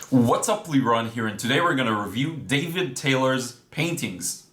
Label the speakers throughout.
Speaker 1: What's up, Leron here, and today we're going to review David Taylor's paintings.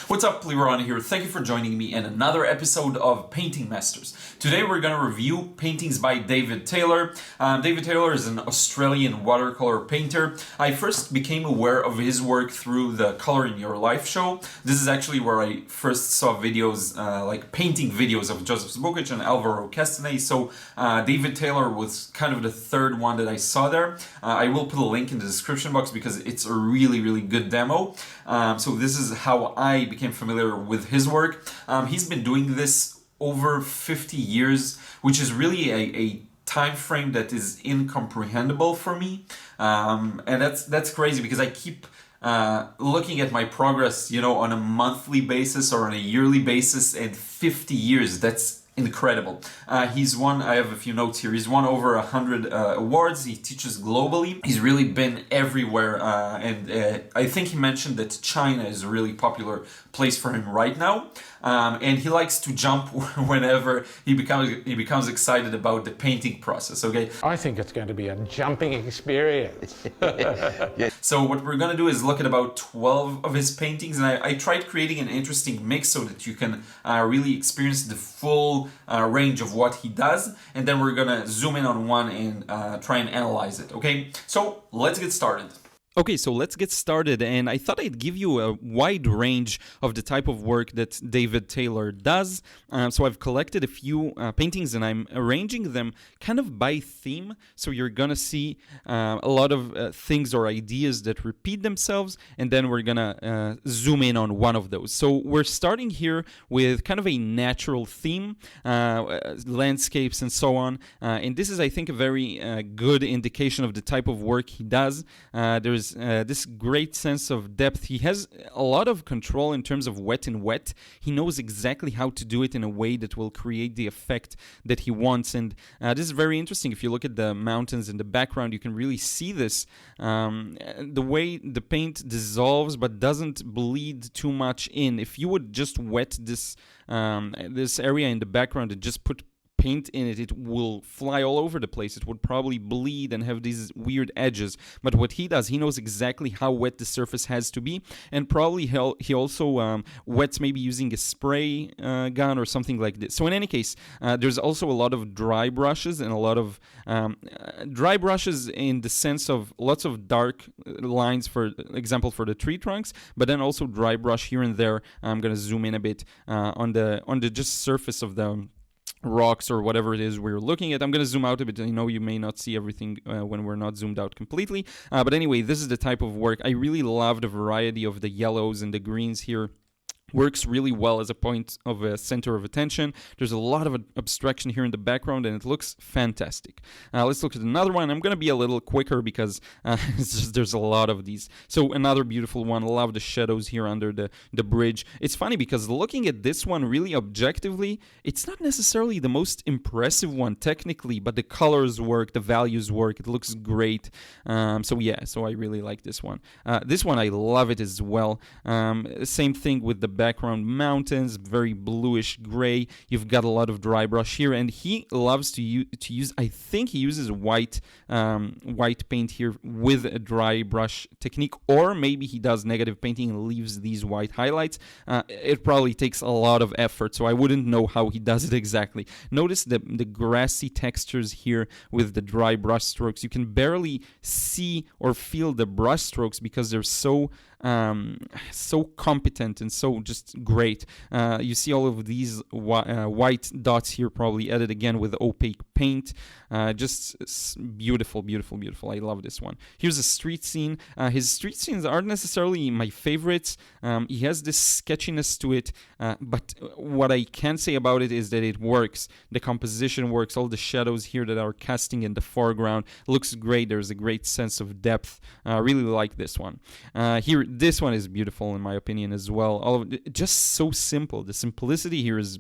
Speaker 1: What's up, Leron here. Thank you for joining me in another episode of Painting Masters. Today we're going to review paintings by David Taylor. David Taylor is an Australian watercolor painter. I first became aware of his work through the Color in Your Life show. This is actually where I first saw videos, like painting videos of Joseph Zbukich and Alvaro Castanei. So David Taylor was kind of the third one that I saw there. I will put a link in the description box because it's a really, really good demo. So this is how I became familiar with his work. He's been doing this over 50 years, which is really a time frame that is incomprehensible for me. And that's crazy because I keep looking at my progress, on a monthly basis or on a yearly basis, and 50 years, that's incredible. He's won, I have a few notes here, he's won over 100 awards. He teaches globally. He's really been everywhere, and I think he mentioned that China is a really popular place for him right now. And he likes to jump whenever he becomes excited about the painting process. Okay,
Speaker 2: I think it's going to be a jumping experience.
Speaker 1: So what we're going to do is look at about 12 of his paintings, and I tried creating an interesting mix so that you can really experience the full range of what he does, and then we're going to zoom in on one and try and analyze it. Okay, so let's get started. Okay, so let's get started, and I thought I'd give you a wide range of the type of work that David Taylor does. So I've collected a few paintings, and I'm arranging them kind of by theme, so you're gonna see a lot of things or ideas that repeat themselves, and then we're gonna zoom in on one of those. So we're starting here with kind of a natural theme, landscapes and so on, and this is, I think, a very good indication of the type of work he does. There's this great sense of depth. He has a lot of control in terms of wet and wet. He knows exactly how to do it in a way that will create the effect that he wants. And this is very interesting. If you look at the mountains in the background, you can really see this. The way the paint dissolves but doesn't bleed too much in. If you would just wet this area in the background and just put paint in it, it will fly all over the place. It would probably bleed and have these weird edges. But what he does, he knows exactly how wet the surface has to be, and probably he also wets maybe using a spray gun or something like this. So in any case, there's also a lot of dry brushes and a lot of dry brushes in the sense of lots of dark lines, for example, for the tree trunks, but then also dry brush here and there. I'm going to zoom in a bit on the just surface of the rocks or whatever it is we're looking at. I'm going to zoom out a bit. I know you may not see everything when we're not zoomed out completely. But anyway, this is the type of work. I really love the variety of the yellows and the greens here. Works really well as a point of a center of attention. There's a lot of abstraction here in the background, and it looks fantastic. Let's look at another one. I'm going to be a little quicker because there's a lot of these. So another beautiful one. I love the shadows here under the bridge. It's funny because looking at this one really objectively, it's not necessarily the most impressive one technically, but the colors work, the values work. It looks great. So I really like this one. This one, I love it as well. Same thing with the background mountains, very bluish gray. You've got a lot of dry brush here, and he loves to use, I think he uses white paint here with a dry brush technique, or maybe he does negative painting and leaves these white highlights. It probably takes a lot of effort, so I wouldn't know how he does it exactly. Notice the grassy textures here with the dry brush strokes. You can barely see or feel the brush strokes because they're so competent and so just great. You see all of these white dots here, probably added again with opaque paint. Just beautiful, beautiful, beautiful. I love this one. Here's a street scene. His street scenes aren't necessarily my favorites. He has this sketchiness to it, but what I can say about it is that it works. The composition works. All the shadows here that are casting in the foreground looks great. There's a great sense of depth. Really like this one. Here, this one is beautiful in my opinion as well. All of it, just so simple. The simplicity here is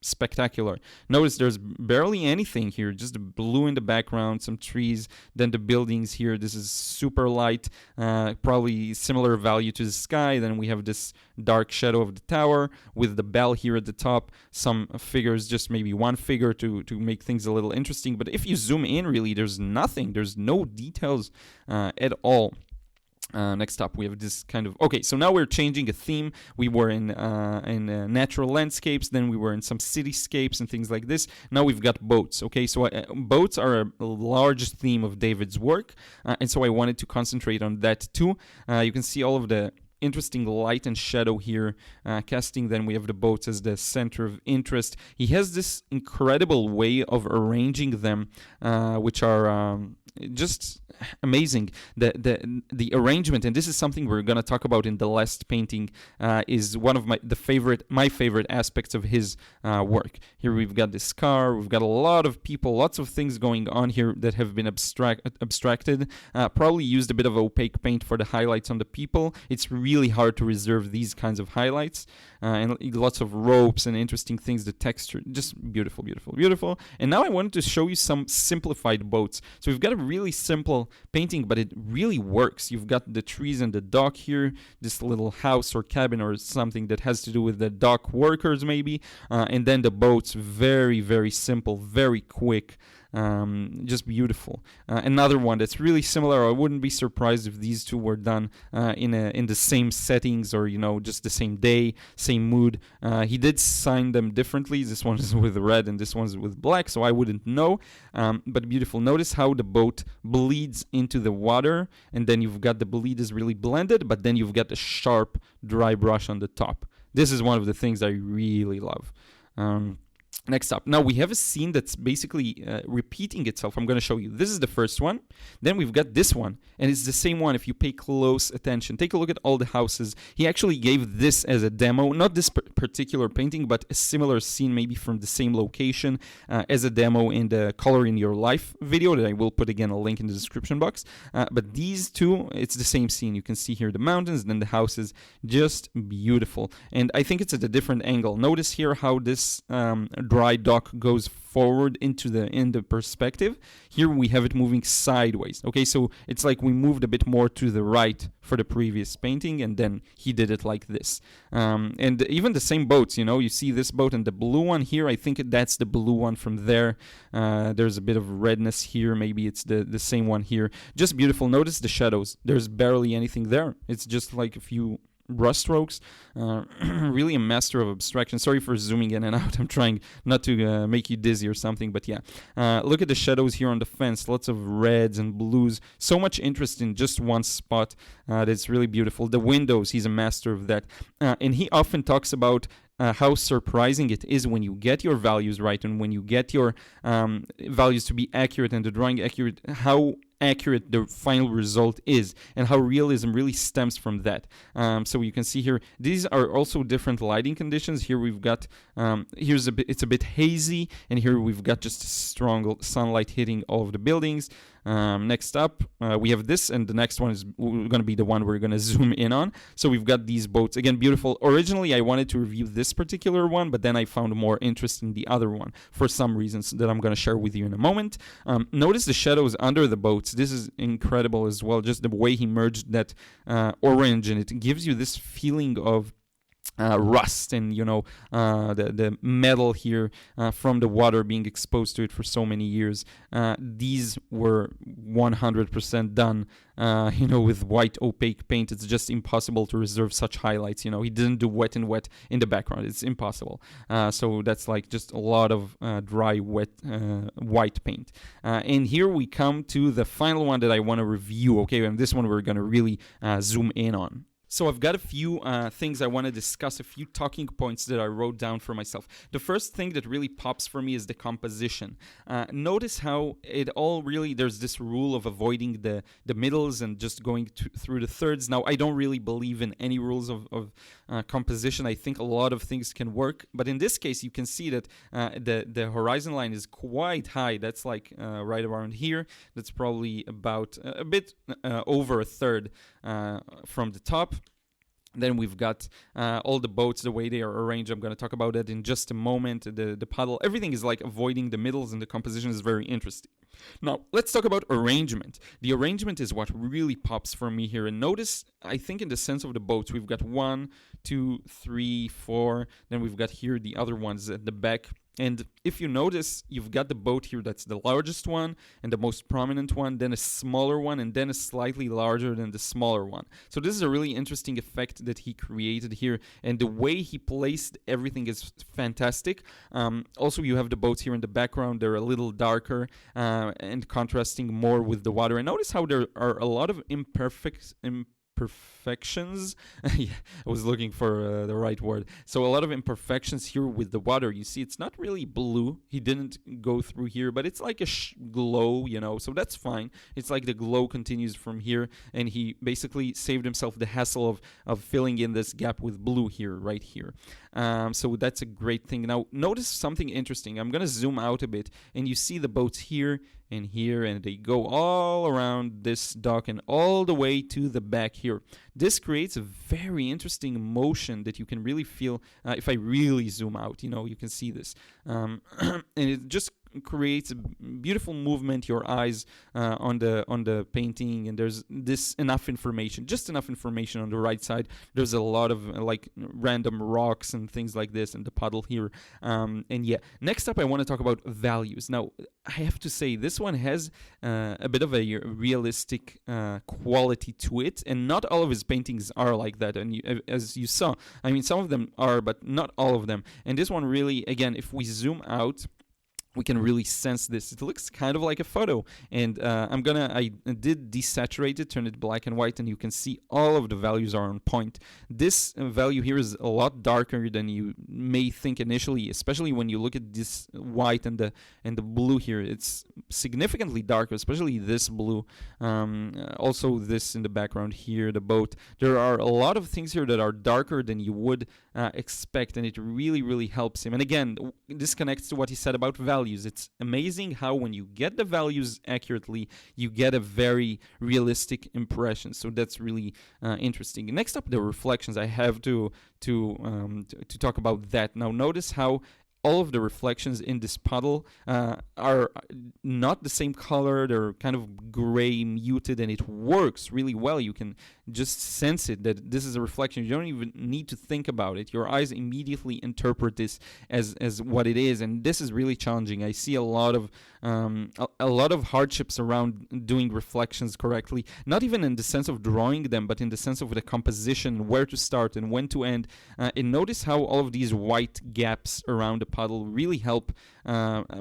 Speaker 1: spectacular. Notice there's barely anything here, just the blue in the background, some trees, then the buildings here. This is super light, probably similar value to the sky. Then we have this dark shadow of the tower with the bell here at the top, some figures, just maybe one figure to make things a little interesting. But if you zoom in, really, there's nothing, there's no details at all. Next up, we have this kind of... Okay, so now we're changing a theme. We were in natural landscapes, then we were in some cityscapes and things like this. Now we've got boats, okay? So boats are a large theme of David's work, and so I wanted to concentrate on that too. You can see all of the interesting light and shadow here casting. Then we have the boats as the center of interest. He has this incredible way of arranging them, which are just amazing. The arrangement, and this is something we're going to talk about in the last painting, is one of my favorite aspects of his work. Here we've got this car, we've got a lot of people, lots of things going on here that have been abstracted. Probably used a bit of opaque paint for the highlights on the people. It's really hard to reserve these kinds of highlights, and lots of ropes and interesting things. The texture, just beautiful, beautiful, beautiful. And now I wanted to show you some simplified boats. So we've got a really simple painting, but it really works. You've got the trees and the dock here, this little house or cabin or something that has to do with the dock workers maybe, and then the boats, very, very simple, very quick. Just beautiful. Another one that's really similar. I wouldn't be surprised if these two were done in the same settings, or just the same day, same mood. He did sign them differently. This one is with red and this one's with black, so I wouldn't know. But beautiful. Notice how the boat bleeds into the water, and then you've got the bleed is really blended, but then you've got the sharp dry brush on the top. This is one of the things I really love. Next up, now we have a scene that's basically repeating itself. I'm going to show you. This is the first one. Then we've got this one, and it's the same one if you pay close attention. Take a look at all the houses. He actually gave this as a demo, not this particular painting, but a similar scene maybe from the same location as a demo in the Color in Your Life video that I will put again a link in the description box. But these two, it's the same scene. You can see here the mountains, then the houses, just beautiful. And I think it's at a different angle. Notice here how this dry dock goes forward into the perspective. Here we have it moving sideways. Okay, so it's like we moved a bit more to the right for the previous painting, and then he did it like this. And even the same boats, you see this boat and the blue one here. I think that's the blue one from there. There's a bit of redness here. Maybe it's the same one here. Just beautiful. Notice the shadows. There's barely anything there. It's just like a few brush strokes. Really a master of abstraction. Sorry for zooming in and out. I'm trying not to make you dizzy or something, but yeah. Look at the shadows here on the fence. Lots of reds and blues. So much interest in just one spot. That's really beautiful. The windows, he's a master of that. And he often talks about how surprising it is when you get your values right, and when you get your values to be accurate and the drawing accurate, how accurate the final result is, and how realism really stems from that. So you can see here, these are also different lighting conditions. Here we've got, it's a bit hazy, and here we've got just strong sunlight hitting all of the buildings. Next up, we have this, and the next one is going to be the one we're going to zoom in on. So we've got these boats. Again, beautiful. Originally, I wanted to review this particular one, but then I found more interest in the other one for some reasons that I'm going to share with you in a moment. Notice the shadows under the boats. This is incredible as well, just the way he merged that orange, and it gives you this feeling of rust and the metal here from the water being exposed to it for so many years. These were 100% done with white opaque paint. It's just impossible to reserve such highlights. He didn't do wet and wet in the background. It's impossible. So that's like just a lot of dry wet white paint. And here we come to the final one that I want to review. Okay, and this one we're going to really zoom in on. So I've got a few things I want to discuss, a few talking points that I wrote down for myself. The first thing that really pops for me is the composition. Notice how it all really, there's this rule of avoiding the middles and just going through the thirds. Now, I don't really believe in any rules of composition. I think a lot of things can work. But in this case, you can see that the horizon line is quite high. That's like right around here. That's probably about a bit over a third from the top.
Speaker 3: Then we've got all the boats, the way they are arranged. I'm going to talk about that in just a moment. The puddle, everything is like avoiding the middles, and the composition is very interesting. Now, let's talk about arrangement. The arrangement is what really pops for me here. And notice, I think in the sense of the boats, we've got 1, 2, 3, 4. Then we've got here the other ones at the back. And if you notice, you've got the boat here that's the largest one and the most prominent one, then a smaller one, and then a slightly larger than the smaller one. So this is a really interesting effect that he created here, and the way he placed everything is fantastic. Also, you have the boats here in the background. They're a little darker and contrasting more with the water. And notice how there are a lot of imperfections. Yeah, I was looking for the right word. So a lot of imperfections here with the water. You see, it's not really blue. He didn't go through here, but it's like a glow, you know, so that's fine. It's like the glow continues from here, and he basically saved himself the hassle of filling in this gap with blue here, right here. So that's a great thing. Now, notice something interesting. I'm going to zoom out a bit, and you see the boats here and here, and they go all around this dock and all the way to the back here. This creates a very interesting motion that you can really feel if I really zoom out. You know, you can see this. And it just creates a beautiful movement, your eyes on the painting, and there's this enough information, just enough information on the right side. There's a lot of like random rocks and things like this, and the puddle here. And yeah, next up I want to talk about values. Now, I have to say this one has a bit of a realistic quality to it, and not all of his paintings are like that. And as you saw, I mean, some of them are, but not all of them. And this one really, again, if we zoom out, we can really sense this. It looks kind of like a photo, and I did desaturate it, turn it black and white, and you can see all of the values are on point. This value here is a lot darker than you may think initially, especially when you look at this white and the blue here. It's significantly darker, especially this blue. Also this in the background here, the boat. There are a lot of things here that are darker than you would expect, and it really, really helps him. And again, this connects to what he said about values. It's amazing how when you get the values accurately, you get a very realistic impression. So that's really interesting. Next up, the reflections. I have to talk about that. Now, notice how all of the reflections in this puddle are not the same color. They're kind of gray, muted, and it works really well. You can just sense it, that this is a reflection. You don't even need to think about it. Your eyes immediately interpret this as what it is, and this is really challenging. I see a lot of hardships around doing reflections correctly, not even in the sense of drawing them, but in the sense of the composition, where to start and when to end. And notice how all of these white gaps around the puddle really help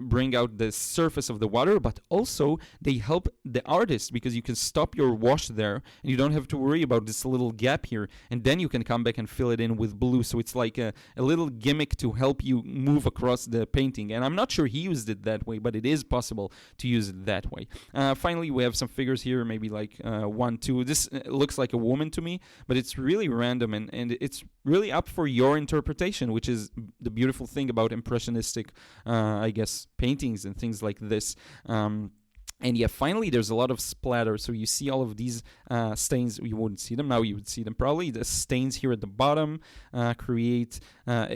Speaker 3: bring out the surface of the water, but also they help the artist, because you can stop your wash there and you don't have to worry about this little gap here, and then you can come back and fill it in with blue. So it's like a little gimmick to help you move across the painting, and I'm not sure he used it that way, but it is possible to use it that way. Finally, we have some figures here, maybe like 1, 2. This looks like a woman to me, but it's really random, and it's really up for your interpretation, which is the beautiful thing about impressionistic, I guess, paintings and things like this. And yeah, finally, there's a lot of splatter. So you see all of these stains. You wouldn't see them. Now you would see them probably. The stains here at the bottom create,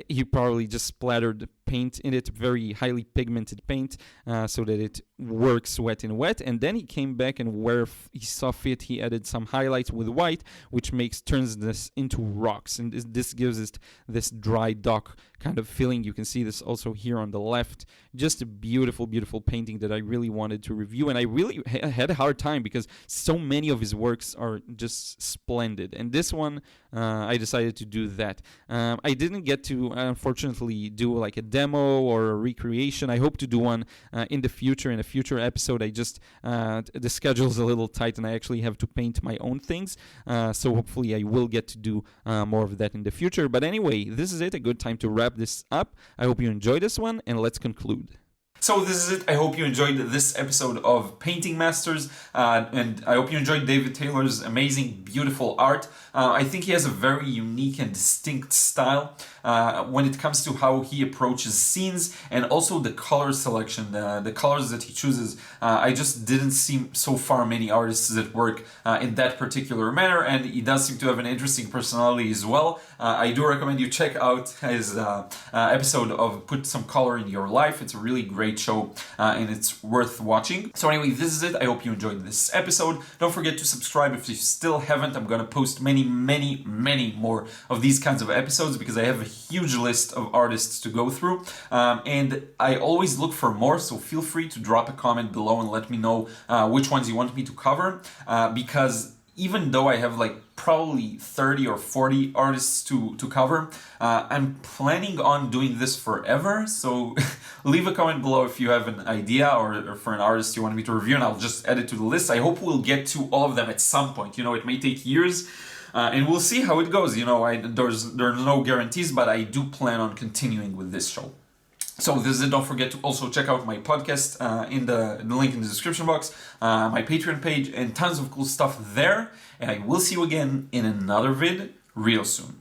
Speaker 3: he probably just splattered paint in it, very highly pigmented paint, so that it works wet in wet. And then he came back, and where he saw fit, he added some highlights with white, which turns this into rocks. And this gives it this dry dock kind of feeling. You can see this also here on the left. Just a beautiful, beautiful painting that I really wanted to review. And I really had a hard time because so many of his works are just splendid. And this one, I decided to do that. I didn't get to, unfortunately, do like a demo or a recreation. I hope to do one in the future, in a future episode. I just, the schedule's a little tight and I actually have to paint my own things. So hopefully I will get to do more of that in the future. But anyway, this is it, a good time to wrap this up. I hope you enjoyed this one, and let's conclude.
Speaker 1: So this is it. I hope you enjoyed this episode of Painting Masters, and I hope you enjoyed David Taylor's amazing, beautiful art. I think he has a very unique and distinct style when it comes to how he approaches scenes, and also the color selection, the colors that he chooses. I just didn't see so far many artists that work in that particular manner, and he does seem to have an interesting personality as well. I do recommend you check out his episode of Put Some Color in Your Life. It's a really great show, and it's worth watching. So anyway, this is it. I hope you enjoyed this episode. Don't forget to subscribe if you still haven't. I'm gonna post many more of these kinds of episodes because I have a huge list of artists to go through, and I always look for more, so feel free to drop a comment below and let me know which ones you want me to cover, because even though I have like probably 30 or 40 artists to cover, I'm planning on doing this forever. So leave a comment below if you have an idea or for an artist you want me to review, and I'll just add it to the list. I hope we'll get to all of them at some point. You know, it may take years, and we'll see how it goes. You know, there's no guarantees, but I do plan on continuing with this show. So this is it. Don't forget to also check out my podcast in the link in the description box, my Patreon page, and tons of cool stuff there. And I will see you again in another vid real soon.